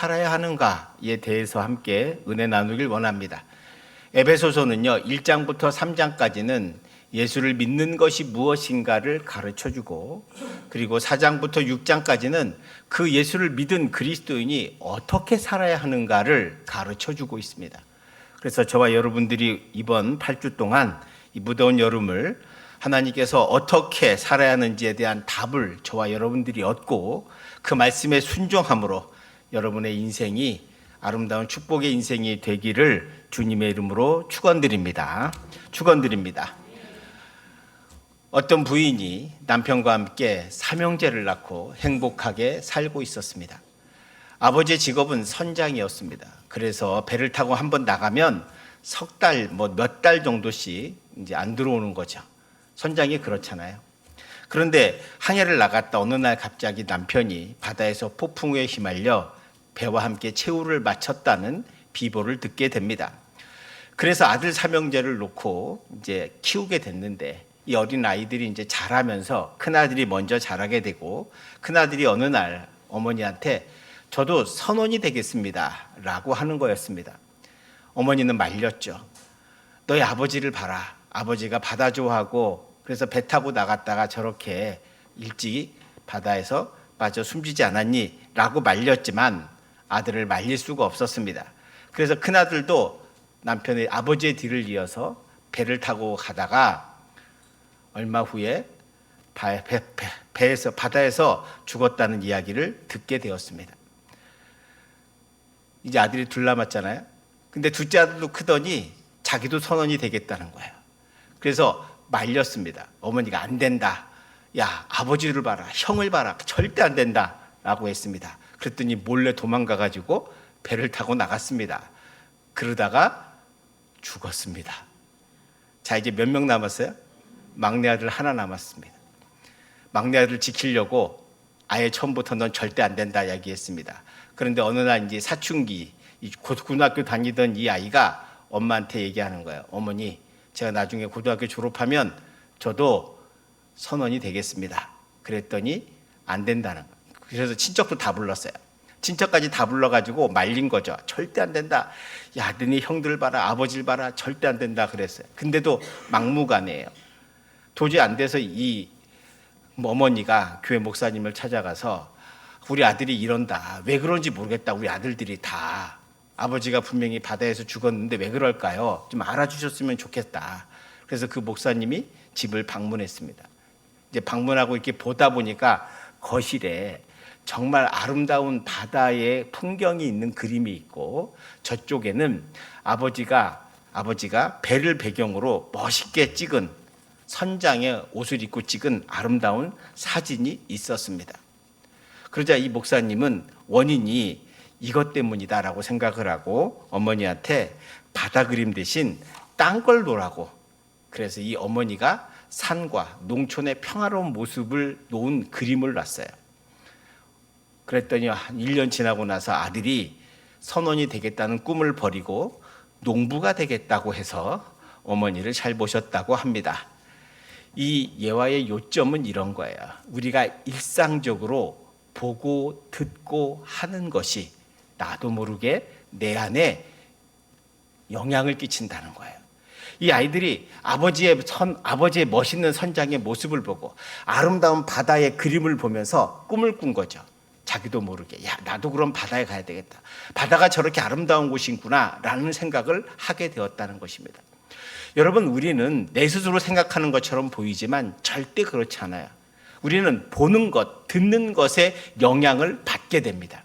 살아야 하는가에 대해서 함께 은혜 나누길 원합니다. 에베소서는요, 1장부터 3장까지는 예수를 믿는 것이 무엇인가를 가르쳐주고, 그리고 4장부터 6장까지는 그 예수를 믿은 그리스도인이 어떻게 살아야 하는가를 가르쳐주고 있습니다. 그래서 저와 여러분들이 이번 8주 동안 이 무더운 여름을 하나님께서 어떻게 살아야 하는지에 대한 답을 저와 여러분들이 얻고, 그 말씀에 순종함으로 여러분의 인생이 아름다운 축복의 인생이 되기를 주님의 이름으로 축원드립니다. 어떤 부인이 남편과 함께 삼형제를 낳고 행복하게 살고 있었습니다. 아버지의 직업은 선장이었습니다. 그래서 배를 타고 한번 나가면 석 달, 몇 달 정도씩 이제 안 들어오는 거죠. 선장이 그렇잖아요. 그런데 항해를 나갔다 어느 날 갑자기 남편이 바다에서 폭풍우에 휘말려 배와 함께 최후를 마쳤다는 비보를 듣게 됩니다. 그래서 아들 삼형제를 놓고 이제 키우게 됐는데, 이 어린 아이들이 이제 자라면서 큰아들이 먼저 자라게 되고, 큰아들이 어느 날 어머니한테 저도 선원이 되겠습니다 라고 하는 거였습니다. 어머니는 말렸죠. 너희 아버지를 봐라. 아버지가 바다 좋아하고 그래서 배 타고 나갔다가 저렇게 일찍 바다에서 빠져 숨지지 않았니? 라고 말렸지만 아들을 말릴 수가 없었습니다. 그래서 큰아들도 남편의 아버지의 뒤를 이어서 배를 타고 가다가 얼마 후에 바다에서 죽었다는 이야기를 듣게 되었습니다. 이제 아들이 둘 남았잖아요. 근데 둘째 아들도 크더니 자기도 선원이 되겠다는 거예요. 그래서 말렸습니다. 어머니가 안 된다. 야, 아버지를 봐라. 형을 봐라. 절대 안 된다. 라고 했습니다. 그랬더니 몰래 도망가가지고 배를 타고 나갔습니다. 그러다가 죽었습니다. 자, 이제 몇 명 남았어요? 막내 아들 하나 남았습니다. 막내 아들을 지키려고 아예 처음부터 넌 절대 안 된다 이야기했습니다. 그런데 어느 날 이제 사춘기, 고등학교 다니던 이 아이가 엄마한테 얘기하는 거예요. 어머니, 제가 나중에 고등학교 졸업하면 저도 선원이 되겠습니다. 그랬더니 안 된다는 거예요. 그래서 친척도 다 불렀어요. 친척까지 다 불러가지고 말린 거죠. 절대 안 된다. 야, 너네 형들 봐라, 아버지를 봐라. 절대 안 된다 그랬어요. 근데도 막무가내예요. 도저히 안 돼서 이 어머니가 교회 목사님을 찾아가서 우리 아들이 이런다. 왜 그런지 모르겠다. 우리 아들들이 다. 아버지가 분명히 바다에서 죽었는데 왜 그럴까요? 좀 알아주셨으면 좋겠다. 그래서 그 목사님이 집을 방문했습니다. 이제 방문하고 이렇게 보다 보니까 거실에 정말 아름다운 바다의 풍경이 있는 그림이 있고, 저쪽에는 아버지가 배를 배경으로 멋있게 찍은 선장의 옷을 입고 찍은 아름다운 사진이 있었습니다. 그러자 이 목사님은 원인이 이것 때문이다라고 생각을 하고 어머니한테 바다 그림 대신 딴 걸 놓으라고, 그래서 이 어머니가 산과 농촌의 평화로운 모습을 놓은 그림을 놨어요. 그랬더니 한 1년 지나고 나서 아들이 선원이 되겠다는 꿈을 버리고 농부가 되겠다고 해서 어머니를 잘 모셨다고 합니다. 이 예화의 요점은 이런 거예요. 우리가 일상적으로 보고 듣고 하는 것이 나도 모르게 내 안에 영향을 끼친다는 거예요. 이 아이들이 아버지의 멋있는 선장의 모습을 보고 아름다운 바다의 그림을 보면서 꿈을 꾼 거죠. 자기도 모르게, 야, 나도 그럼 바다에 가야 되겠다. 바다가 저렇게 아름다운 곳이구나 라는 생각을 하게 되었다는 것입니다. 여러분, 우리는 내 스스로 생각하는 것처럼 보이지만 절대 그렇지 않아요. 우리는 보는 것, 듣는 것에 영향을 받게 됩니다.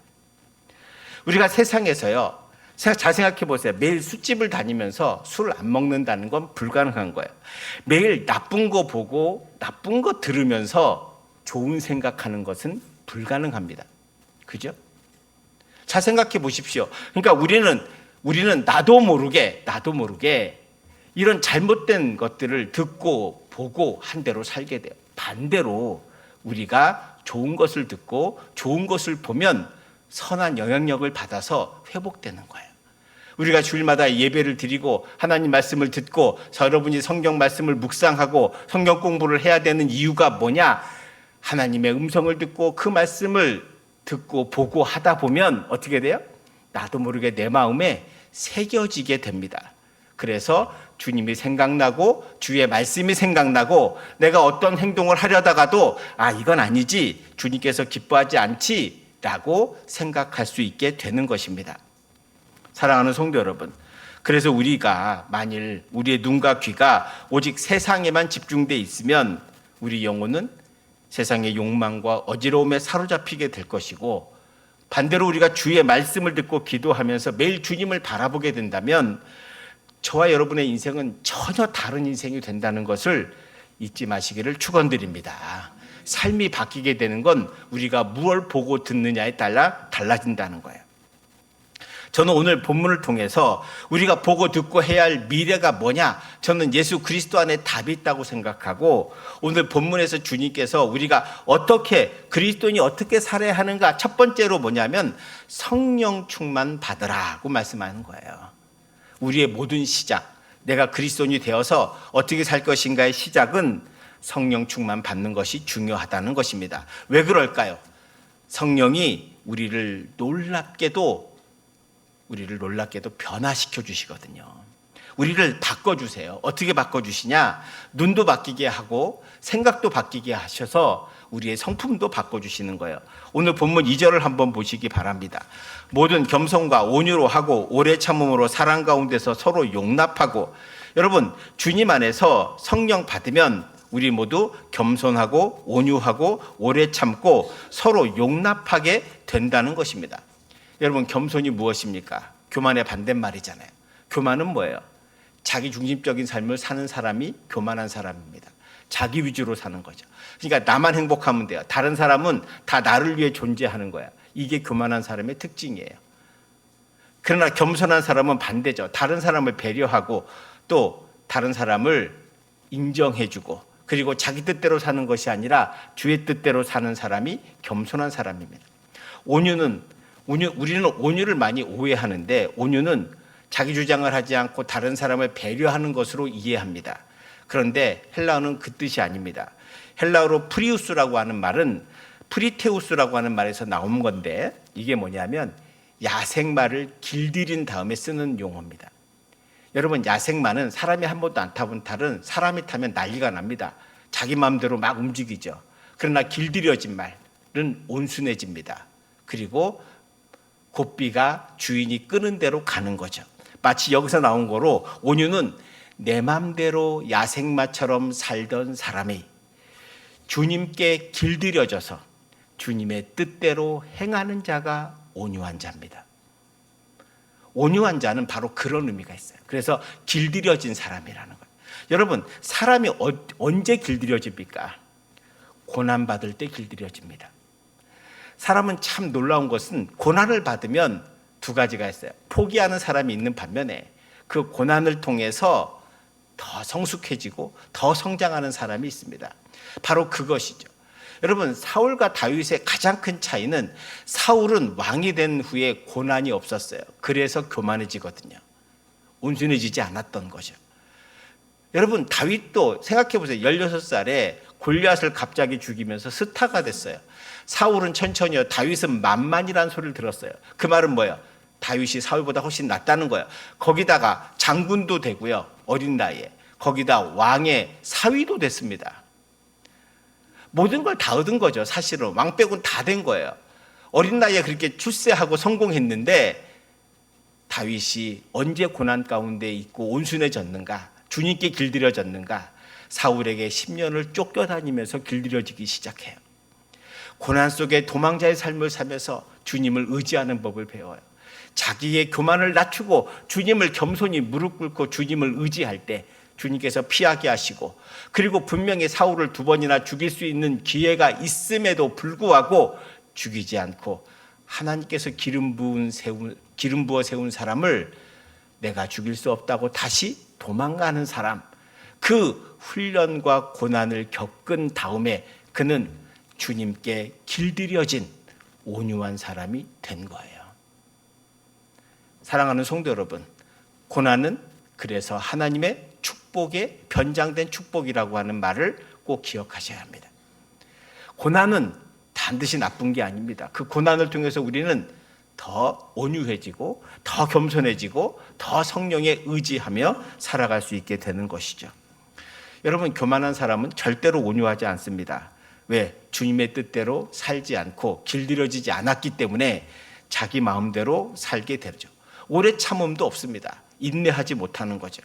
우리가 세상에서요, 잘 생각해 보세요. 매일 술집을 다니면서 술을 안 먹는다는 건 불가능한 거예요. 매일 나쁜 거 보고 나쁜 거 들으면서 좋은 생각하는 것은 불가능합니다. 그죠? 잘 생각해 보십시오. 그러니까 우리는 나도 모르게 이런 잘못된 것들을 듣고 보고 한 대로 살게 돼요. 반대로 우리가 좋은 것을 듣고 좋은 것을 보면 선한 영향력을 받아서 회복되는 거예요. 우리가 주일마다 예배를 드리고 하나님 말씀을 듣고 여러분이 성경 말씀을 묵상하고 성경 공부를 해야 되는 이유가 뭐냐? 하나님의 음성을 듣고 그 말씀을 듣고 보고 하다 보면 어떻게 돼요? 나도 모르게 내 마음에 새겨지게 됩니다. 그래서 주님이 생각나고 주의 말씀이 생각나고 내가 어떤 행동을 하려다가도 이건 아니지, 주님께서 기뻐하지 않지 라고 생각할 수 있게 되는 것입니다. 사랑하는 성도 여러분, 그래서 우리가 만일 우리의 눈과 귀가 오직 세상에만 집중돼 있으면 우리 영혼은 세상의 욕망과 어지러움에 사로잡히게 될 것이고, 반대로 우리가 주의 말씀을 듣고 기도하면서 매일 주님을 바라보게 된다면 저와 여러분의 인생은 전혀 다른 인생이 된다는 것을 잊지 마시기를 축원드립니다. 삶이 바뀌게 되는 건 우리가 무엇을 보고 듣느냐에 따라 달라진다는 거예요. 저는 오늘 본문을 통해서 우리가 보고 듣고 해야 할 미래가 뭐냐, 저는 예수 그리스도 안에 답이 있다고 생각하고, 오늘 본문에서 주님께서 우리가 어떻게, 그리스도인이 어떻게 살아야 하는가, 첫 번째로 뭐냐면 성령 충만 받으라고 말씀하는 거예요. 우리의 모든 시작, 내가 그리스도인이 되어서 어떻게 살 것인가의 시작은 성령 충만 받는 것이 중요하다는 것입니다. 왜 그럴까요? 성령이 우리를 놀랍게도 변화시켜 주시거든요. 우리를 바꿔주세요. 어떻게 바꿔주시냐? 눈도 바뀌게 하고 생각도 바뀌게 하셔서 우리의 성품도 바꿔주시는 거예요. 오늘 본문 2절을 한번 보시기 바랍니다. 모든 겸손과 온유로 하고 오래 참음으로 사랑 가운데서 서로 용납하고. 여러분, 주님 안에서 성령 받으면 우리 모두 겸손하고 온유하고 오래 참고 서로 용납하게 된다는 것입니다. 여러분, 겸손이 무엇입니까? 교만의 반대말이잖아요. 교만은 뭐예요? 자기 중심적인 삶을 사는 사람이 교만한 사람입니다. 자기 위주로 사는 거죠. 그러니까 나만 행복하면 돼요. 다른 사람은 다 나를 위해 존재하는 거야. 이게 교만한 사람의 특징이에요. 그러나 겸손한 사람은 반대죠. 다른 사람을 배려하고 또 다른 사람을 인정해주고, 그리고 자기 뜻대로 사는 것이 아니라 주의 뜻대로 사는 사람이 겸손한 사람입니다. 우리는 온유를 많이 오해하는데, 온유는 자기 주장을 하지 않고 다른 사람을 배려하는 것으로 이해합니다. 그런데 헬라어는 그 뜻이 아닙니다. 헬라어로 프리우스라고 하는 말은 프리테우스라고 하는 말에서 나온 건데, 이게 뭐냐면 야생마를 길들인 다음에 쓰는 용어입니다. 여러분, 야생마는 사람이 한 번도 안 타본 탈은 사람이 타면 난리가 납니다. 자기 마음대로 막 움직이죠. 그러나 길들여진 말은 온순해집니다. 그리고 고삐가 주인이 끄는 대로 가는 거죠. 마치 여기서 나온 거로 온유는 내 맘대로 야생마처럼 살던 사람이 주님께 길들여져서 주님의 뜻대로 행하는 자가 온유한 자입니다. 온유한 자는 바로 그런 의미가 있어요. 그래서 길들여진 사람이라는 거예요. 여러분, 사람이 언제 길들여집니까? 고난받을 때 길들여집니다. 사람은 참 놀라운 것은 고난을 받으면 두 가지가 있어요. 포기하는 사람이 있는 반면에 그 고난을 통해서 더 성숙해지고 더 성장하는 사람이 있습니다. 바로 그것이죠. 여러분, 사울과 다윗의 가장 큰 차이는 사울은 왕이 된 후에 고난이 없었어요. 그래서 교만해지거든요. 온순해지지 않았던 거죠. 여러분, 다윗도 생각해 보세요. 16살에 골리앗을 갑자기 죽이면서 스타가 됐어요. 사울은 천천히요, 다윗은 만만이라는 소리를 들었어요. 그 말은 뭐예요? 다윗이 사울보다 훨씬 낫다는 거예요. 거기다가 장군도 되고요, 어린 나이에. 거기다 왕의 사위도 됐습니다. 모든 걸 다 얻은 거죠. 사실은 왕백은 다 된 거예요. 어린 나이에 그렇게 출세하고 성공했는데 다윗이 언제 고난 가운데 있고 온순해졌는가? 주님께 길들여졌는가? 사울에게 10년을 쫓겨다니면서 길들여지기 시작해요. 고난 속에 도망자의 삶을 살면서 주님을 의지하는 법을 배워요. 자기의 교만을 낮추고 주님을 겸손히 무릎 꿇고 주님을 의지할 때 주님께서 피하게 하시고, 그리고 분명히 사울을 2번이나 죽일 수 있는 기회가 있음에도 불구하고 죽이지 않고 하나님께서 기름 부어 세운 사람을 내가 죽일 수 없다고 다시 도망가는 사람, 그 훈련과 고난을 겪은 다음에 그는 주님께 길들여진 온유한 사람이 된 거예요. 사랑하는 성도 여러분, 고난은 그래서 하나님의 축복에 변장된 축복이라고 하는 말을 꼭 기억하셔야 합니다. 고난은 다 반드시 나쁜 게 아닙니다. 그 고난을 통해서 우리는 더 온유해지고 더 겸손해지고 더 성령에 의지하며 살아갈 수 있게 되는 것이죠. 여러분, 교만한 사람은 절대로 온유하지 않습니다. 왜? 주님의 뜻대로 살지 않고 길들여지지 않았기 때문에 자기 마음대로 살게 되죠. 오래 참음도 없습니다. 인내하지 못하는 거죠.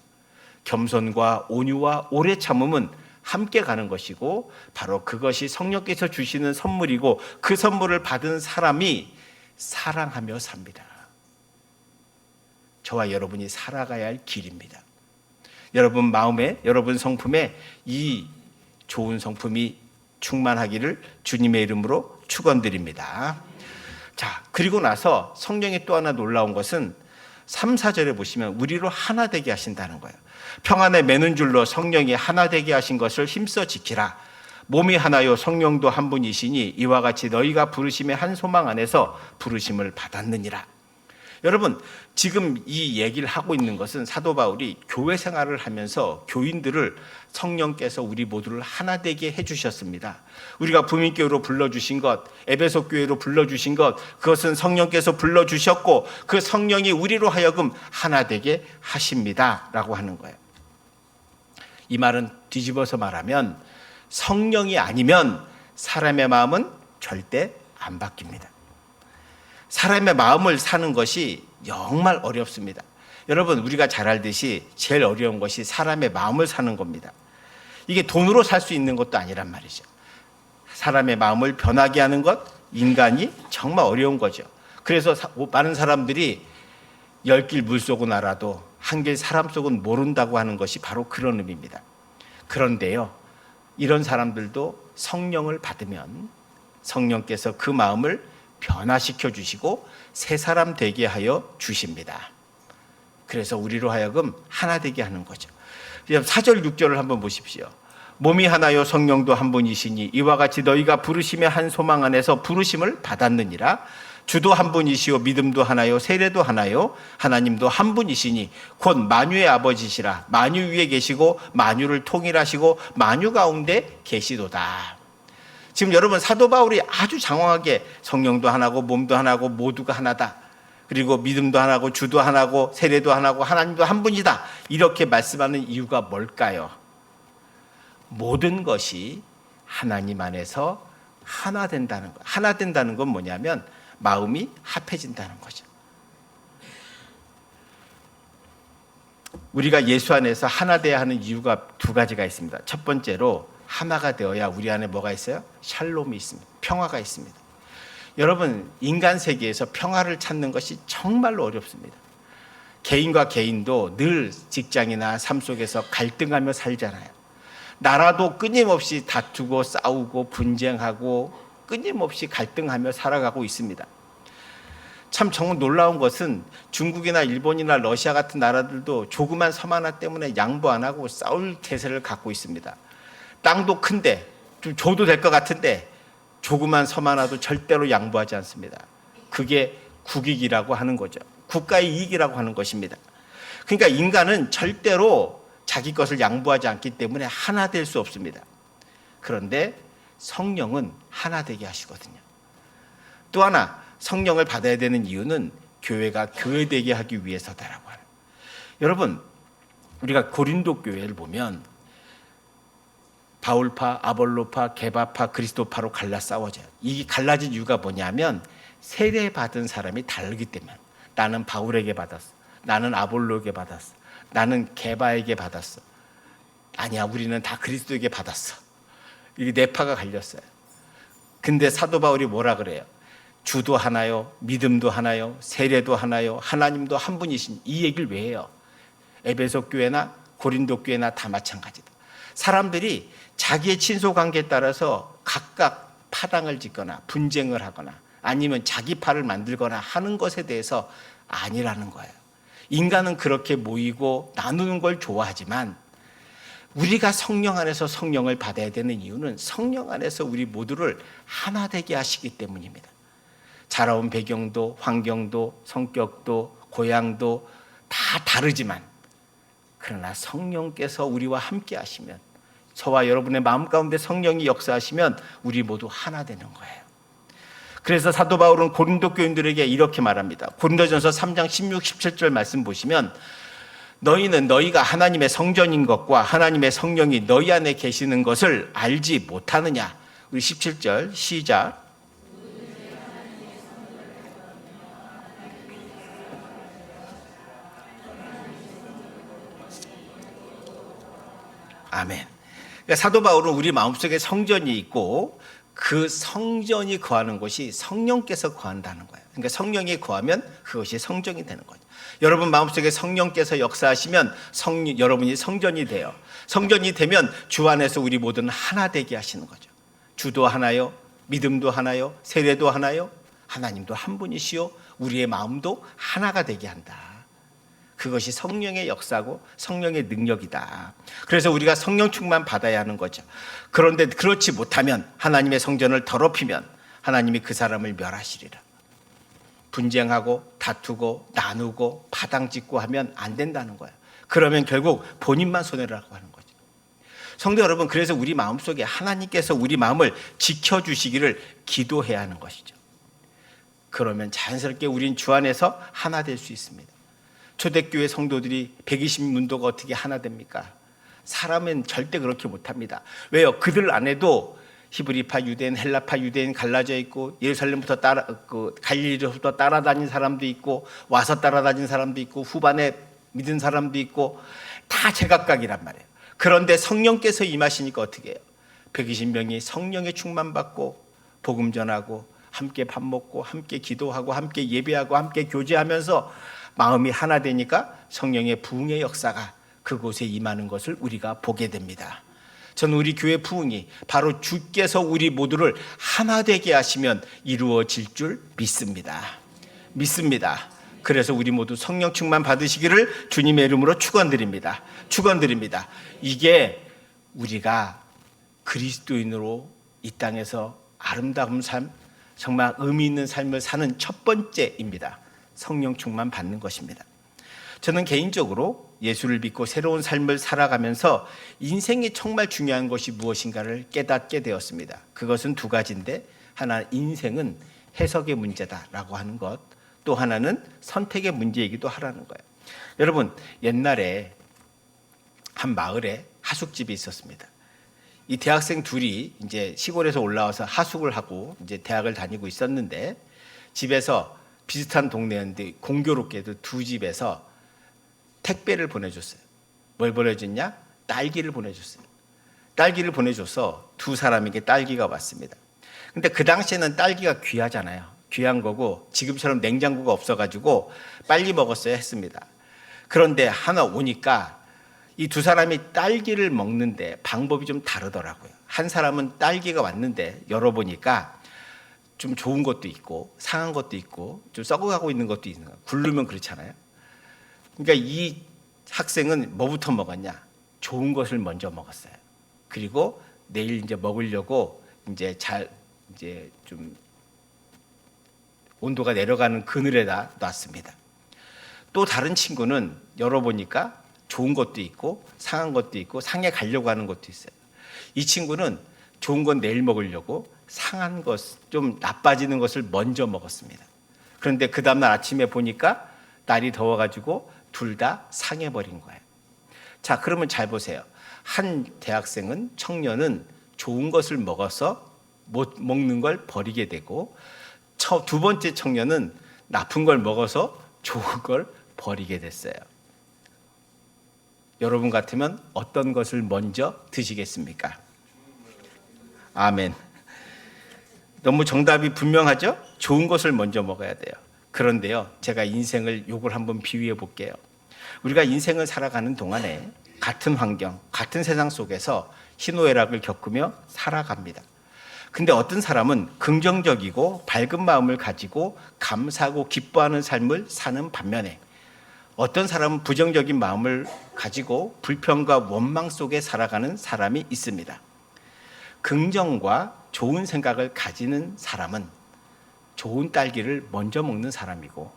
겸손과 온유와 오래 참음은 함께 가는 것이고 바로 그것이 성령께서 주시는 선물이고 그 선물을 받은 사람이 사랑하며 삽니다. 저와 여러분이 살아가야 할 길입니다. 여러분 마음에, 여러분 성품에 이 좋은 성품이 충만하기를 주님의 이름으로 축원드립니다. 자, 그리고 나서 성령이 또 하나 놀라운 것은 3, 4절에 보시면 우리로 하나 되게 하신다는 거예요. 평안에 매는 줄로 성령이 하나 되게 하신 것을 힘써 지키라. 몸이 하나요 성령도 한 분이시니 이와 같이 너희가 부르심의 한 소망 안에서 부르심을 받았느니라. 여러분, 지금 이 얘기를 하고 있는 것은 사도 바울이 교회 생활을 하면서 교인들을 성령께서 우리 모두를 하나 되게 해주셨습니다. 우리가 부민교회로 불러주신 것, 에베소 교회로 불러주신 것, 그것은 성령께서 불러주셨고 그 성령이 우리로 하여금 하나 되게 하십니다 라고 하는 거예요. 이 말은 뒤집어서 말하면 성령이 아니면 사람의 마음은 절대 안 바뀝니다. 사람의 마음을 사는 것이 정말 어렵습니다. 여러분, 우리가 잘 알듯이 제일 어려운 것이 사람의 마음을 사는 겁니다. 이게 돈으로 살 수 있는 것도 아니란 말이죠. 사람의 마음을 변하게 하는 것, 인간이 정말 어려운 거죠. 그래서 많은 사람들이 열 길 물속은 알아도 한 길 사람 속은 모른다고 하는 것이 바로 그런 의미입니다. 그런데요, 이런 사람들도 성령을 받으면 성령께서 그 마음을 변화시켜 주시고 새 사람 되게 하여 주십니다. 그래서 우리로 하여금 하나 되게 하는 거죠. 4절 6절을 한번 보십시오. 몸이 하나요 성령도 한 분이시니 이와 같이 너희가 부르심의 한 소망 안에서 부르심을 받았느니라. 주도 한 분이시요 믿음도 하나요 세례도 하나요 하나님도 한 분이시니 곧 만유의 아버지시라. 만유 위에 계시고 만유를 통일하시고 만유 가운데 계시도다. 지금 여러분, 사도 바울이 아주 장황하게 성령도 하나고 몸도 하나고 모두가 하나다. 그리고 믿음도 하나고 주도 하나고 세례도 하나고 하나님도 한 분이다. 이렇게 말씀하는 이유가 뭘까요? 모든 것이 하나님 안에서 하나 된다는 것. 하나 된다는 건 뭐냐면 마음이 합해진다는 거죠. 우리가 예수 안에서 하나 돼야 하는 이유가 두 가지가 있습니다. 첫 번째로 하나가 되어야 우리 안에 뭐가 있어요? 샬롬이 있습니다. 평화가 있습니다. 여러분, 인간 세계에서 평화를 찾는 것이 정말로 어렵습니다. 개인과 개인도 늘 직장이나 삶 속에서 갈등하며 살잖아요. 나라도 끊임없이 다투고 싸우고 분쟁하고 끊임없이 갈등하며 살아가고 있습니다. 참 정말 놀라운 것은 중국이나 일본이나 러시아 같은 나라들도 조그만 섬 하나 때문에 양보 안 하고 싸울 태세를 갖고 있습니다. 땅도 큰데 좀 줘도 될 것 같은데 조그만 섬 하나도 절대로 양보하지 않습니다. 그게 국익이라고 하는 거죠. 국가의 이익이라고 하는 것입니다. 그러니까 인간은 절대로 자기 것을 양보하지 않기 때문에 하나 될 수 없습니다. 그런데 성령은 하나 되게 하시거든요. 또 하나, 성령을 받아야 되는 이유는 교회가 교회되게 하기 위해서다라고 하는. 여러분, 우리가 고린도 교회를 보면 바울파, 아볼로파, 게바파, 그리스도파로 갈라 싸워져요. 이 갈라진 이유가 뭐냐면 세례받은 사람이 다르기 때문에. 나는 바울에게 받았어. 나는 아볼로에게 받았어. 나는 게바에게 받았어. 아니야, 우리는 다 그리스도에게 받았어. 이게 네 파가 갈렸어요. 근데 사도 바울이 뭐라 그래요? 주도 하나요? 믿음도 하나요? 세례도 하나요? 하나님도 한 분이신. 이 얘기를 왜 해요? 에베소 교회나 고린도 교회나 다 마찬가지다. 사람들이 자기의 친소 관계에 따라서 각각 파당을 짓거나 분쟁을 하거나 아니면 자기 파를 만들거나 하는 것에 대해서 아니라는 거예요. 인간은 그렇게 모이고 나누는 걸 좋아하지만 우리가 성령 안에서 성령을 받아야 되는 이유는 성령 안에서 우리 모두를 하나 되게 하시기 때문입니다. 자라온 배경도 환경도 성격도 고향도 다 다르지만 그러나 성령께서 우리와 함께 하시면, 저와 여러분의 마음 가운데 성령이 역사하시면 우리 모두 하나 되는 거예요. 그래서 사도 바울은 고린도 교인들에게 이렇게 말합니다. 고린도전서 3장 16, 17절 말씀 보시면 너희는 너희가 하나님의 성전인 것과 하나님의 성령이 너희 안에 계시는 것을 알지 못하느냐. 우리 17절 시작. 아멘. 그러니까 사도 바울은 우리 마음속에 성전이 있고 그 성전이 거하는 곳이 성령께서 거한다는 거예요. 그러니까 성령이 거하면 그것이 성전이 되는 거죠. 여러분 마음속에 성령께서 역사하시면 여러분이 성전이 돼요. 성전이 되면 주 안에서 우리 모두는 하나 되게 하시는 거죠. 주도 하나요, 믿음도 하나요, 세례도 하나요, 하나님도 한 분이시요, 우리의 마음도 하나가 되게 한다. 그것이 성령의 역사고 성령의 능력이다. 그래서 우리가 성령 충만 받아야 하는 거죠. 그런데 그렇지 못하면 하나님의 성전을 더럽히면 하나님이 그 사람을 멸하시리라. 분쟁하고 다투고 나누고 파당짓고 하면 안 된다는 거예요. 그러면 결국 본인만 손해라고 하는 거죠. 성도 여러분, 그래서 우리 마음속에 하나님께서 우리 마음을 지켜주시기를 기도해야 하는 것이죠. 그러면 자연스럽게 우린 주 안에서 하나 될 수 있습니다. 초대교회 성도들이 120문도가 어떻게 하나 됩니까? 사람은 절대 그렇게 못합니다. 왜요? 그들 안에도 히브리파 유대인, 헬라파 유대인 갈라져 있고 예루살렘부터 갈릴리로부터 따라다닌 사람도 있고 와서 따라다닌 사람도 있고 후반에 믿은 사람도 있고 다 제각각이란 말이에요. 그런데 성령께서 임하시니까 어떻게 해요? 120명이 성령의 충만받고 복음 전하고 함께 밥 먹고 함께 기도하고 함께 예배하고 함께 교제하면서 마음이 하나 되니까 성령의 부흥의 역사가 그곳에 임하는 것을 우리가 보게 됩니다. 저는 우리 교회 부흥이 바로 주께서 우리 모두를 하나 되게 하시면 이루어질 줄 믿습니다. 믿습니다. 그래서 우리 모두 성령 충만 받으시기를 주님의 이름으로 축원드립니다. 축원드립니다. 이게 우리가 그리스도인으로 이 땅에서 아름다운 삶, 정말 의미 있는 삶을 사는 첫 번째입니다. 성령 충만 받는 것입니다. 저는 개인적으로 예수를 믿고 새로운 삶을 살아가면서 인생이 정말 중요한 것이 무엇인가를 깨닫게 되었습니다. 그것은 두 가지인데, 하나 인생은 해석의 문제다라고 하는 것, 또 하나는 선택의 문제이기도 하라는 거예요. 여러분, 옛날에 한 마을에 하숙집이 있었습니다. 이 대학생 둘이 이제 시골에서 올라와서 하숙을 하고 이제 대학을 다니고 있었는데, 집에서 비슷한 동네였는데 공교롭게도 두 집에서 택배를 보내줬어요. 뭘 보내줬냐? 딸기를 보내줬어요. 딸기를 보내줘서 두 사람에게 딸기가 왔습니다. 근데 그 당시에는 딸기가 귀하잖아요. 귀한 거고 지금처럼 냉장고가 없어가지고 빨리 먹었어야 했습니다. 그런데 하나 오니까 이 두 사람이 딸기를 먹는데 방법이 좀 다르더라고요. 한 사람은 딸기가 왔는데 열어보니까 좀 좋은 것도 있고 상한 것도 있고 좀 썩어가고 있는 것도 있는 거예요. 굴르면 그렇잖아요. 그러니까 이 학생은 뭐부터 먹었냐? 좋은 것을 먼저 먹었어요. 그리고 내일 이제 먹으려고 이제 좀 온도가 내려가는 그늘에다 놨습니다. 또 다른 친구는 열어보니까 좋은 것도 있고 상한 것도 있고 상해 가려고 하는 것도 있어요. 이 친구는 좋은 건 내일 먹으려고 상한 것, 좀 나빠지는 것을 먼저 먹었습니다. 그런데 그 다음날 아침에 보니까 날이 더워가지고 둘 다 상해버린 거예요. 자, 그러면 잘 보세요. 한 대학생은, 청년은 좋은 것을 먹어서 못 먹는 걸 버리게 되고, 두 번째 청년은 나쁜 걸 먹어서 좋은 걸 버리게 됐어요. 여러분 같으면 어떤 것을 먼저 드시겠습니까? 아멘. 너무 정답이 분명하죠? 좋은 것을 먼저 먹어야 돼요. 그런데요, 제가 인생을 요걸 한번 비유해 볼게요. 우리가 인생을 살아가는 동안에 같은 환경, 같은 세상 속에서 희노애락을 겪으며 살아갑니다. 근데 어떤 사람은 긍정적이고 밝은 마음을 가지고 감사하고 기뻐하는 삶을 사는 반면에 어떤 사람은 부정적인 마음을 가지고 불평과 원망 속에 살아가는 사람이 있습니다. 긍정과 좋은 생각을 가지는 사람은 좋은 딸기를 먼저 먹는 사람이고,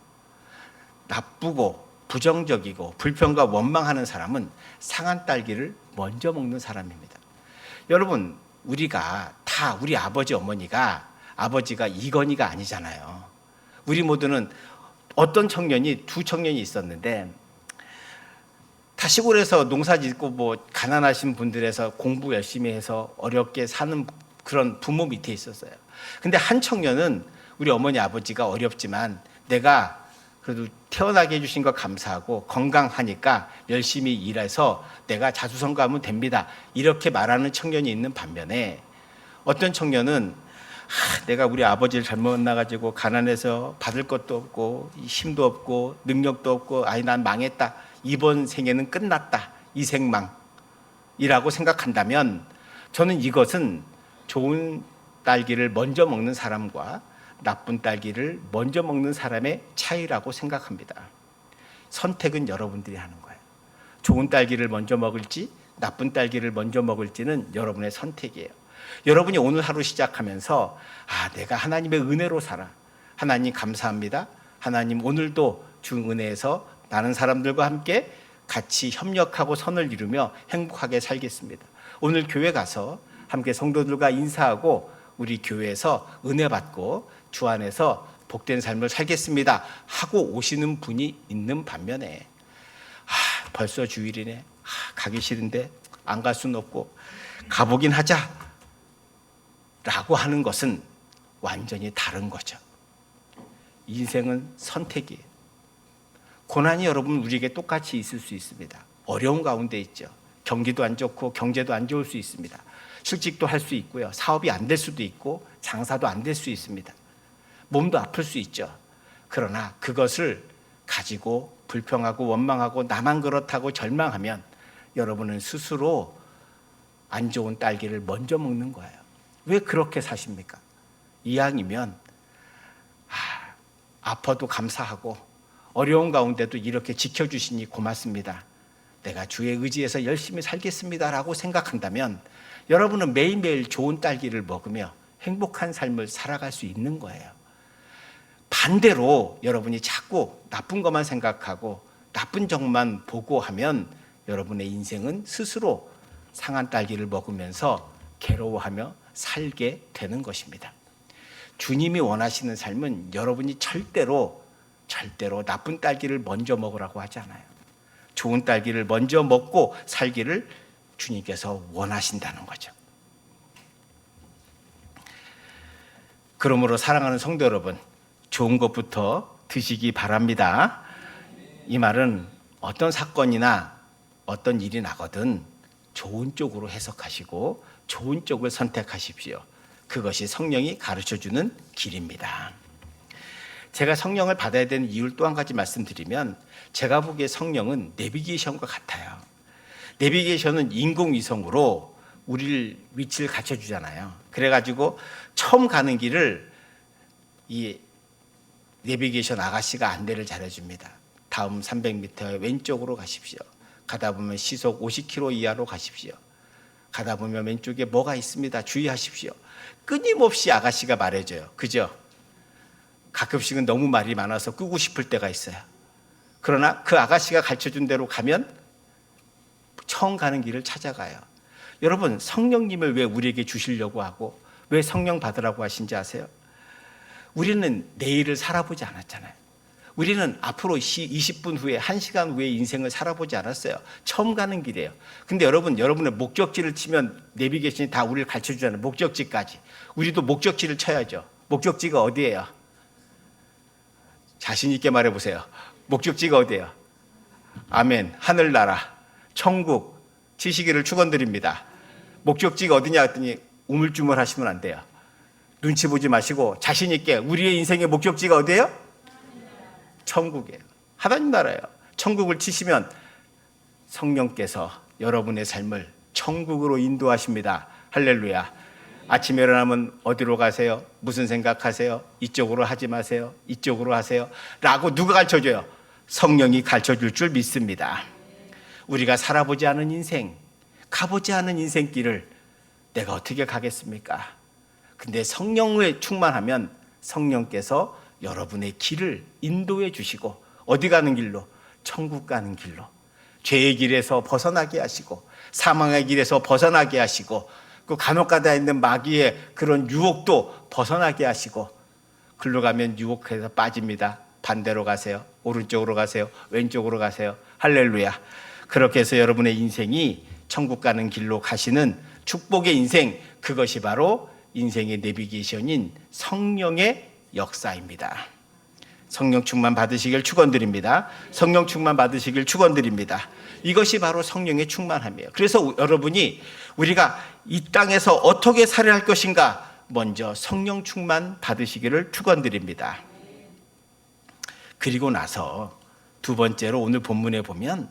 나쁘고 부정적이고 불평과 원망하는 사람은 상한 딸기를 먼저 먹는 사람입니다. 여러분, 우리가 다 우리 아버지 어머니가 아버지가 이건희가 아니잖아요. 우리 모두는 어떤 청년이, 두 청년이 있었는데 다 시골에서 농사 짓고 뭐 가난하신 분들에서 공부 열심히 해서 어렵게 사는 그런 부모 밑에 있었어요. 근데 한 청년은 우리 어머니 아버지가 어렵지만 내가 그래도 태어나게 해주신 거 감사하고 건강하니까 열심히 일해서 내가 자수성가하면 됩니다. 이렇게 말하는 청년이 있는 반면에 어떤 청년은 내가 우리 아버지를 잘못 만나가지고 가난해서 받을 것도 없고 힘도 없고 능력도 없고 난 망했다. 이번 생에는 끝났다. 이생망이라고 생각한다면 저는 이것은 좋은 딸기를 먼저 먹는 사람과 나쁜 딸기를 먼저 먹는 사람의 차이라고 생각합니다. 선택은 여러분들이 하는 거예요. 좋은 딸기를 먼저 먹을지 나쁜 딸기를 먼저 먹을지는 여러분의 선택이에요. 여러분이 오늘 하루 시작하면서 내가 하나님의 은혜로 살아. 하나님 감사합니다. 하나님 오늘도 주 은혜에서 많은 사람들과 함께 같이 협력하고 선을 이루며 행복하게 살겠습니다. 오늘 교회 가서 함께 성도들과 인사하고 우리 교회에서 은혜 받고 주 안에서 복된 삶을 살겠습니다 하고 오시는 분이 있는 반면에 벌써 주일이네. 가기 싫은데 안 갈 수는 없고 가보긴 하자 라고 하는 것은 완전히 다른 거죠. 인생은 선택이에요. 고난이 여러분 우리에게 똑같이 있을 수 있습니다. 어려운 가운데 있죠. 경기도 안 좋고 경제도 안 좋을 수 있습니다. 실직도 할 수 있고요. 사업이 안 될 수도 있고 장사도 안 될 수 있습니다. 몸도 아플 수 있죠. 그러나 그것을 가지고 불평하고 원망하고 나만 그렇다고 절망하면 여러분은 스스로 안 좋은 딸기를 먼저 먹는 거예요. 왜 그렇게 사십니까? 이왕이면 아파도 감사하고 어려운 가운데도 이렇게 지켜주시니 고맙습니다. 내가 주의 의지에서 열심히 살겠습니다라고 생각한다면 여러분은 매일매일 좋은 딸기를 먹으며 행복한 삶을 살아갈 수 있는 거예요. 반대로 여러분이 자꾸 나쁜 것만 생각하고 나쁜 점만 보고 하면 여러분의 인생은 스스로 상한 딸기를 먹으면서 괴로워하며 살게 되는 것입니다. 주님이 원하시는 삶은 여러분이 절대로 나쁜 딸기를 먼저 먹으라고 하지 않아요. 좋은 딸기를 먼저 먹고 살기를 주님께서 원하신다는 거죠. 그러므로 사랑하는 성도 여러분, 좋은 것부터 드시기 바랍니다. 이 말은 어떤 사건이나 어떤 일이 나거든 좋은 쪽으로 해석하시고 좋은 쪽을 선택하십시오. 그것이 성령이 가르쳐주는 길입니다. 제가 성령을 받아야 되는 이유를 또 한 가지 말씀드리면 제가 보기에 성령은 내비게이션과 같아요. 내비게이션은 인공위성으로 우리를 위치를 갖춰주잖아요. 그래가지고 처음 가는 길을 이 내비게이션 아가씨가 안내를 잘해줍니다. 다음 300m 왼쪽으로 가십시오. 가다 보면 시속 50km 이하로 가십시오. 가다 보면 왼쪽에 뭐가 있습니다. 주의하십시오. 끊임없이 아가씨가 말해줘요. 그죠? 가끔씩은 너무 말이 많아서 끄고 싶을 때가 있어요. 그러나 그 아가씨가 가르쳐준 대로 가면 처음 가는 길을 찾아가요. 여러분, 성령님을 왜 우리에게 주시려고 하고 왜 성령 받으라고 하신지 아세요? 우리는 내일을 살아보지 않았잖아요. 우리는 앞으로 20분 후에 1시간 후에 인생을 살아보지 않았어요. 처음 가는 길이에요. 근데 여러분의 목적지를 치면 내비게이션이 다 우리를 가르쳐주잖아요. 목적지까지. 우리도 목적지를 쳐야죠. 목적지가 어디예요? 자신 있게 말해보세요. 목적지가 어디예요? 아멘. 하늘나라, 천국, 지시기를 축원드립니다. 목적지가 어디냐 했더니 우물쭈물 하시면 안 돼요. 눈치 보지 마시고 자신 있게 우리의 인생의 목적지가 어디예요? 천국이에요. 하나님 나라예요. 천국을 치시면 성령께서 여러분의 삶을 천국으로 인도하십니다. 할렐루야. 아침에 일어나면 어디로 가세요? 무슨 생각하세요? 이쪽으로 하지 마세요. 이쪽으로 하세요. 라고 누가 가르쳐줘요? 성령이 가르쳐줄 줄 믿습니다. 우리가 살아보지 않은 인생, 가보지 않은 인생길을 내가 어떻게 가겠습니까? 근데 성령을 충만하면 성령께서 여러분의 길을 인도해 주시고 어디 가는 길로? 천국 가는 길로. 죄의 길에서 벗어나게 하시고 사망의 길에서 벗어나게 하시고 그 간혹 가다 있는 마귀의 그런 유혹도 벗어나게 하시고, 글로 가면 유혹해서 빠집니다. 반대로 가세요. 오른쪽으로 가세요. 왼쪽으로 가세요. 할렐루야. 그렇게 해서 여러분의 인생이 천국 가는 길로 가시는 축복의 인생, 그것이 바로 인생의 내비게이션인 성령의 역사입니다. 성령 충만 받으시길 축원드립니다. 성령 충만 받으시길 축원드립니다. 이것이 바로 성령의 충만함이에요. 그래서 여러분이 우리가 이 땅에서 어떻게 살아야 할 것인가, 먼저 성령 충만 받으시기를 축원드립니다. 그리고 나서 두 번째로 오늘 본문에 보면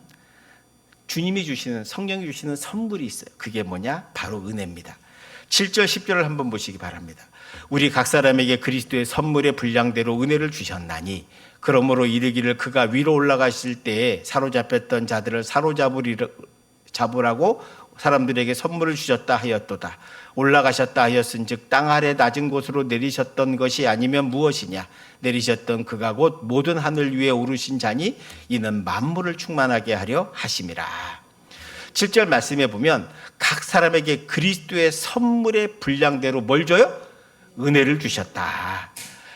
주님이 주시는, 성령이 주시는 선물이 있어요. 그게 뭐냐? 바로 은혜입니다. 7절 10절을 한번 보시기 바랍니다. 우리 각 사람에게 그리스도의 선물의 분량대로 은혜를 주셨나니 그러므로 이르기를 그가 위로 올라가실 때에 사로잡혔던 자들을 잡으라고 사람들에게 선물을 주셨다 하였도다. 올라가셨다 하였은즉 땅 아래 낮은 곳으로 내리셨던 것이 아니면 무엇이냐? 내리셨던 그가 곧 모든 하늘 위에 오르신 자니 이는 만물을 충만하게 하려 하심이라. 7절 말씀에 보면 각 사람에게 그리스도의 선물의 분량대로 뭘 줘요? 은혜를 주셨다.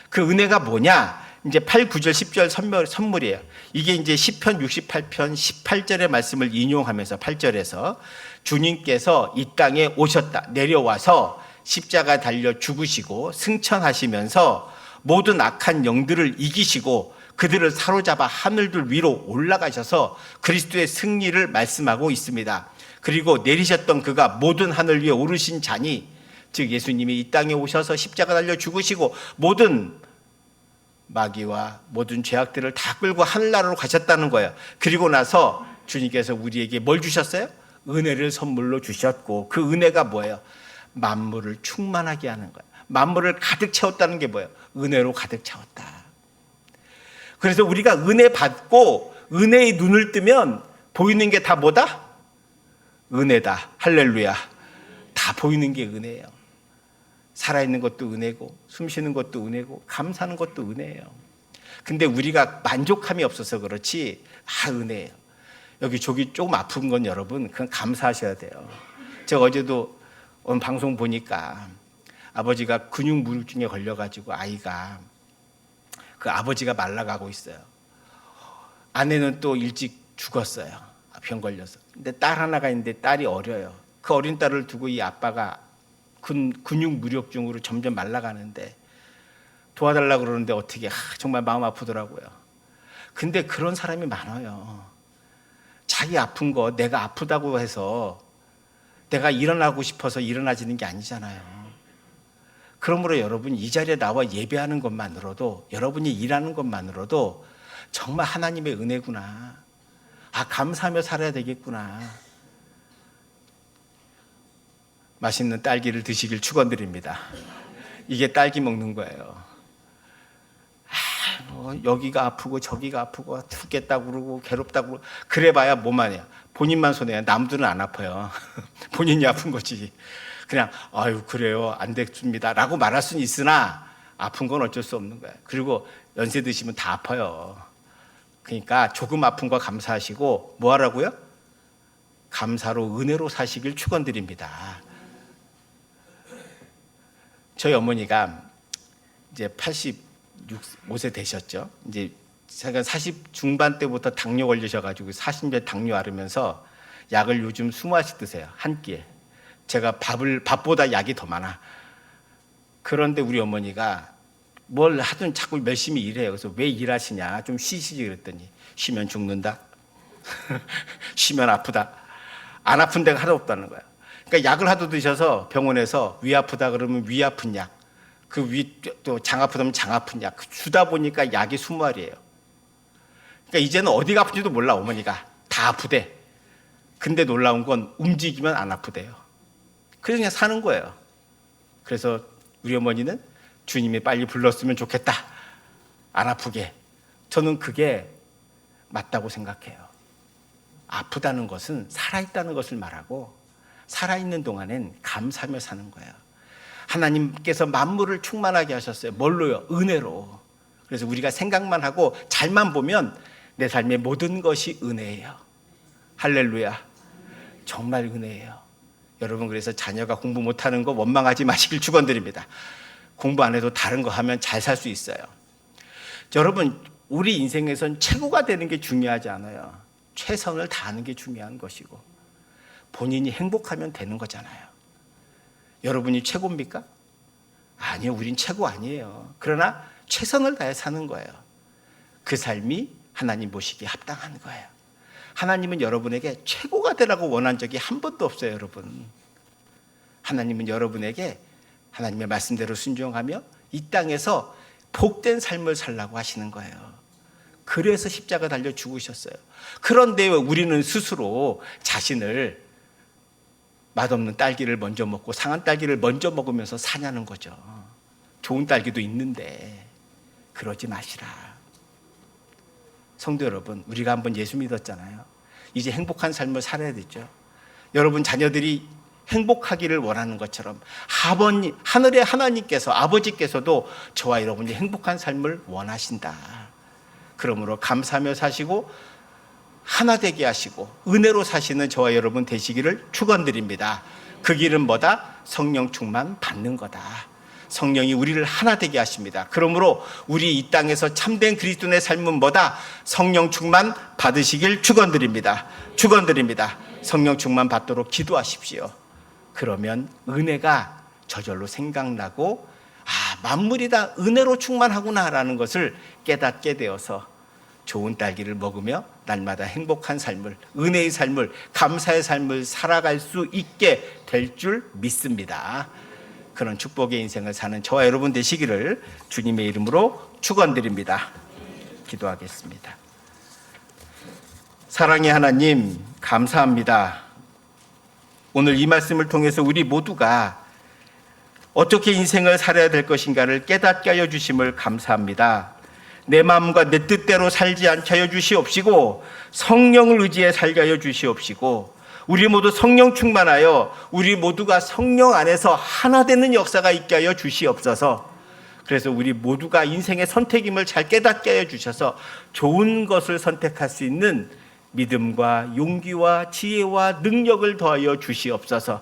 그 은혜가 뭐냐? 이제 8, 9절, 10절 선물이에요. 이게 이제 시편 68편 18절의 말씀을 인용하면서 8절에서 주님께서 이 땅에 오셨다, 내려와서 십자가 달려 죽으시고 승천하시면서 모든 악한 영들을 이기시고 그들을 사로잡아 하늘들 위로 올라가셔서 그리스도의 승리를 말씀하고 있습니다. 그리고 내리셨던 그가 모든 하늘 위에 오르신 자니, 즉 예수님이 이 땅에 오셔서 십자가 달려 죽으시고 모든 마귀와 모든 죄악들을 다 끌고 하늘나라로 가셨다는 거예요. 그리고 나서 주님께서 우리에게 뭘 주셨어요? 은혜를 선물로 주셨고, 그 은혜가 뭐예요? 만물을 충만하게 하는 거예요. 만물을 가득 채웠다는 게 뭐예요? 은혜로 가득 채웠다. 그래서 우리가 은혜 받고 은혜의 눈을 뜨면 보이는 게 다 뭐다? 은혜다. 할렐루야. 다 보이는 게 은혜예요. 살아있는 것도 은혜고, 숨 쉬는 것도 은혜고, 감사하는 것도 은혜예요. 근데 우리가 만족함이 없어서 그렇지, 은혜예요. 여기 저기 조금 아픈 건 여러분 그냥 감사하셔야 돼요. 제가 어제도 오늘 방송 보니까 아버지가 근육 무력증에 걸려가지고 아이가, 그 아버지가 말라가고 있어요. 아내는 또 일찍 죽었어요. 병 걸려서. 근데 딸 하나가 있는데 딸이 어려요. 그 어린 딸을 두고 이 아빠가 근육 무력증으로 점점 말라가는데 도와달라고 그러는데 어떻게, 정말 마음 아프더라고요. 근데 그런 사람이 많아요. 자기 아픈 거 내가 아프다고 해서 내가 일어나고 싶어서 일어나지는 게 아니잖아요. 그러므로 여러분 이 자리에 나와 예배하는 것만으로도, 여러분이 일하는 것만으로도 정말 하나님의 은혜구나. 감사하며 살아야 되겠구나. 맛있는 딸기를 드시길 축원드립니다. 이게 딸기 먹는 거예요. 여기가 아프고 저기가 아프고 죽겠다고 그러고 괴롭다고 그러고, 그래봐야 뭐만이야. 본인만 손해야. 남들은 안 아파요. 본인이 아픈 거지. 그냥 아유 그래요 안 됐습니다 라고 말할 수는 있으나 아픈 건 어쩔 수 없는 거예요. 그리고 연세 드시면 다 아파요. 그러니까 조금 아픈 거 감사하시고 뭐 하라고요? 감사로 은혜로 사시길 축원드립니다. 저희 어머니가 이제 85세 되셨죠. 이제 제가 40 중반 때부터 당뇨 걸리셔가지고 40대 당뇨 앓으면서 약을 요즘 20알씩 드세요. 한 끼에. 제가 밥보다 약이 더 많아. 그런데 우리 어머니가 뭘 하든 자꾸 열심히 일해요. 그래서 왜 일하시냐, 좀 쉬시지 그랬더니, 쉬면 죽는다. 쉬면 아프다. 안 아픈 데가 하나도 없다는 거야. 그러니까 약을 하도 드셔서 병원에서 위 아프다 그러면 위 아픈 약, 그 위 또 장 아프다면 장 아픈 약 주다 보니까 약이 20알이에요. 그러니까 이제는 어디가 아픈지도 몰라. 어머니가 다 아프대. 근데 놀라운 건 움직이면 안 아프대요. 그래서 그냥 사는 거예요. 그래서 우리 어머니는 주님이 빨리 불렀으면 좋겠다, 안 아프게. 저는 그게 맞다고 생각해요. 아프다는 것은 살아있다는 것을 말하고, 살아있는 동안엔 감사하며 사는 거예요. 하나님께서 만물을 충만하게 하셨어요. 뭘로요? 은혜로. 그래서 우리가 생각만 하고 잘만 보면 내 삶의 모든 것이 은혜예요. 할렐루야. 정말 은혜예요. 여러분, 그래서 자녀가 공부 못하는 거 원망하지 마시길 축원드립니다. 공부 안 해도 다른 거 하면 잘 살 수 있어요. 여러분, 우리 인생에선 최고가 되는 게 중요하지 않아요. 최선을 다하는 게 중요한 것이고 본인이 행복하면 되는 거잖아요. 여러분이 최고입니까? 아니요, 우린 최고 아니에요. 그러나 최선을 다해 사는 거예요. 그 삶이 하나님 보시기에 합당한 거예요. 하나님은 여러분에게 최고가 되라고 원한 적이 한 번도 없어요, 여러분. 하나님은 여러분에게 하나님의 말씀대로 순종하며 이 땅에서 복된 삶을 살라고 하시는 거예요. 그래서 십자가 달려 죽으셨어요. 그런데 왜 우리는 스스로 자신을 맛없는 딸기를 먼저 먹고 상한 딸기를 먼저 먹으면서 사냐는 거죠. 좋은 딸기도 있는데 그러지 마시라. 성도 여러분, 우리가 한번 예수 믿었잖아요. 이제 행복한 삶을 살아야 되죠. 여러분 자녀들이 행복하기를 원하는 것처럼 하늘의 하나님께서, 아버지께서도 저와 여러분이 행복한 삶을 원하신다. 그러므로 감사하며 사시고 하나 되게 하시고 은혜로 사시는 저와 여러분 되시기를 축원드립니다. 그 길은 뭐다? 성령 충만 받는 거다. 성령이 우리를 하나 되게 하십니다. 그러므로 우리 이 땅에서 참된 그리스도인의 삶은 뭐다? 성령 충만 받으시길 축원드립니다. 축원드립니다. 성령 충만 받도록 기도하십시오. 그러면 은혜가 저절로 생각나고 만물이 다 은혜로 충만하구나라는 것을 깨닫게 되어서 좋은 딸기를 먹으며 날마다 행복한 삶을, 은혜의 삶을, 감사의 삶을 살아갈 수 있게 될 줄 믿습니다. 그런 축복의 인생을 사는 저와 여러분 되시기를 주님의 이름으로 축원드립니다. 기도하겠습니다. 사랑의 하나님, 감사합니다. 오늘 이 말씀을 통해서 우리 모두가 어떻게 인생을 살아야 될 것인가를 깨닫게 하여 주심을 감사합니다. 내 마음과 내 뜻대로 살지 않게 하여 주시옵시고 성령을 의지해 살게 하여 주시옵시고 우리 모두 성령 충만하여 우리 모두가 성령 안에서 하나 되는 역사가 있게 하여 주시옵소서. 그래서 우리 모두가 인생의 선택임을 잘 깨닫게 하여 주셔서 좋은 것을 선택할 수 있는 믿음과 용기와 지혜와 능력을 더하여 주시옵소서.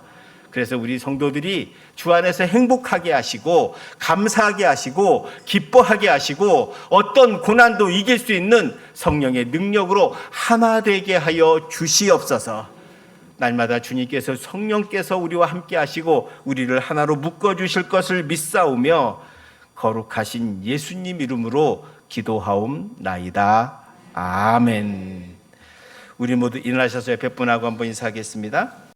그래서 우리 성도들이 주 안에서 행복하게 하시고 감사하게 하시고 기뻐하게 하시고 어떤 고난도 이길 수 있는 성령의 능력으로 하나 되게 하여 주시옵소서. 날마다 주님께서 성령께서 우리와 함께 하시고 우리를 하나로 묶어 주실 것을 믿사오며 거룩하신 예수님 이름으로 기도하옵나이다. 아멘. 우리 모두 일어나셔서 옆에 분하고 한번 인사하겠습니다.